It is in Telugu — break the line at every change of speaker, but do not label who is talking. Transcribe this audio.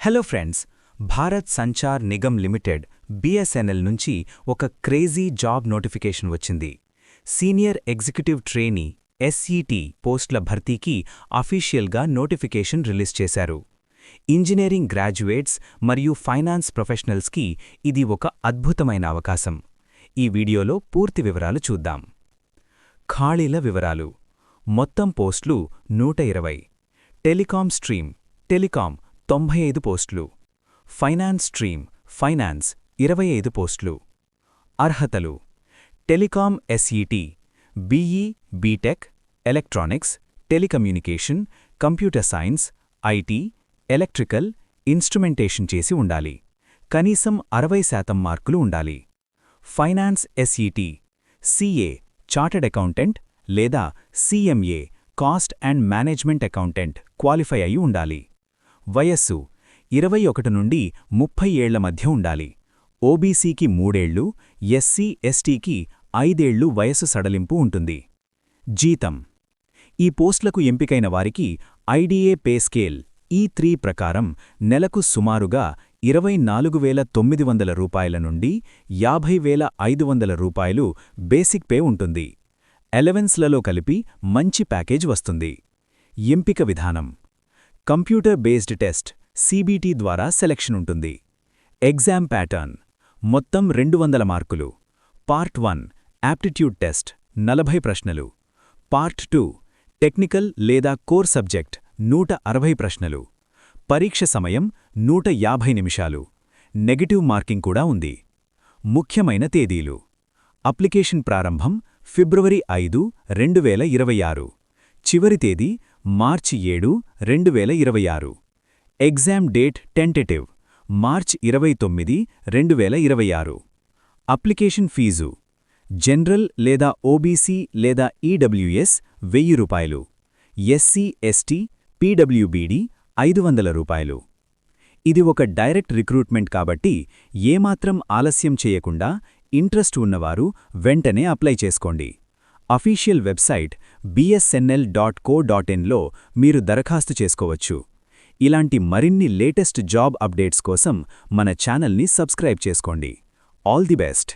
Hello friends, Bharat Sanchar Nigam limited BSNL నుంచి ఒక క్రేజీ జాబ్ నోటిఫికేషన్ వచ్చింది. సీనియర్ ఎగ్జిక్యూటివ్ ట్రైనీ ఎస్ఈటీ పోస్టుల భర్తీకి అఫీషియల్గా నోటిఫికేషన్ రిలీజ్ చేశారు. ఇంజనీరింగ్ గ్రాడ్యుయేట్స్ మరియు ఫైనాన్స్ ప్రొఫెషనల్స్కి ఇది ఒక అద్భుతమైన అవకాశం. ఈ వీడియోలో పూర్తి వివరాలు చూద్దాం. ఖాళీల వివరాలు. మొత్తం పోస్టులు 120. టెలికాం స్ట్రీమ్ టెలికాం 95 పోస్టులు. ఫైనాన్స్ స్ట్రీమ్ ఫైనాన్స్ 25 పోస్టులు. అర్హతలు: telecom SET, BE, BTech, electronics, telecommunication, computer science, IT, electrical, instrumentation చేసి ఉండాలి. కనీసం 60% మార్కులు ఉండాలి. Finance SET, CA, chartered accountant లేదా CMA, cost and management accountant qualify అయి ఉండాలి. వయస్సు 21 నుండి 30 ఏళ్ల మధ్య ఉండాలి. ఓబీసీకి 3 ఏళ్లు, ఎస్సీ ఎస్టీకి 5 ఏళ్లు వయస్సు సడలింపు ఉంటుంది. జీతం: ఈ పోస్టులకు ఎంపికైన వారికి ఐడీఏ పే స్కేల్ E3 ప్రకారం నెలకు సుమారుగా 24,900 రూపాయల నుండి 50,500 రూపాయలు బేసిక్ పే ఉంటుంది. అలవెన్స్లలో కలిపి మంచి ప్యాకేజ్ వస్తుంది. ఎంపిక విధానం: కంప్యూటర్ బేస్డ్ టెస్ట్ CBT ద్వారా సెలక్షన్ ఉంటుంది. ఎగ్జామ్ ప్యాటర్న్: మొత్తం 200 మార్కులు. పార్ట్ 1 యాప్టిట్యూడ్ టెస్ట్ 40 ప్రశ్నలు. పార్ట్ 2 టెక్నికల్ లేదా కోర్ సబ్జెక్ట్ 160 ప్రశ్నలు. పరీక్ష సమయం 150 నిమిషాలు. నెగటివ్ మార్కింగ్ కూడా ఉంది. ముఖ్యమైన తేదీలు: అప్లికేషన్ ప్రారంభం ఫిబ్రవరి 5, 2026. చివరి తేదీ మార్చి 7, 2026. Exam date tentative March 29, 2026. Application fee: general లేదా ఓబీసీ లేదా ఈడబ్ల్యూఎస్ 1000 రూపాయలు. ఎస్సీ ఎస్టీ పీడబ్ల్యూబీడీ 500 రూపాయలు. ఇది ఒక డైరెక్ట్ రిక్రూట్మెంట్ కాబట్టి ఏమాత్రం ఆలస్యం చేయకుండా ఇంట్రెస్ట్ ఉన్నవారు వెంటనే అప్లై చేసుకోండి. అఫీషియల్ వెబ్సైట్ bsnl.co.in లో మీరు దరఖాస్తు చేసుకోవచ్చు. ఇలాంటి మరిన్ని లేటెస్ట్ జాబ్ అప్డేట్స్ కోసం మన ఛానల్ని సబ్స్క్రైబ్ చేసుకోండి. All the best.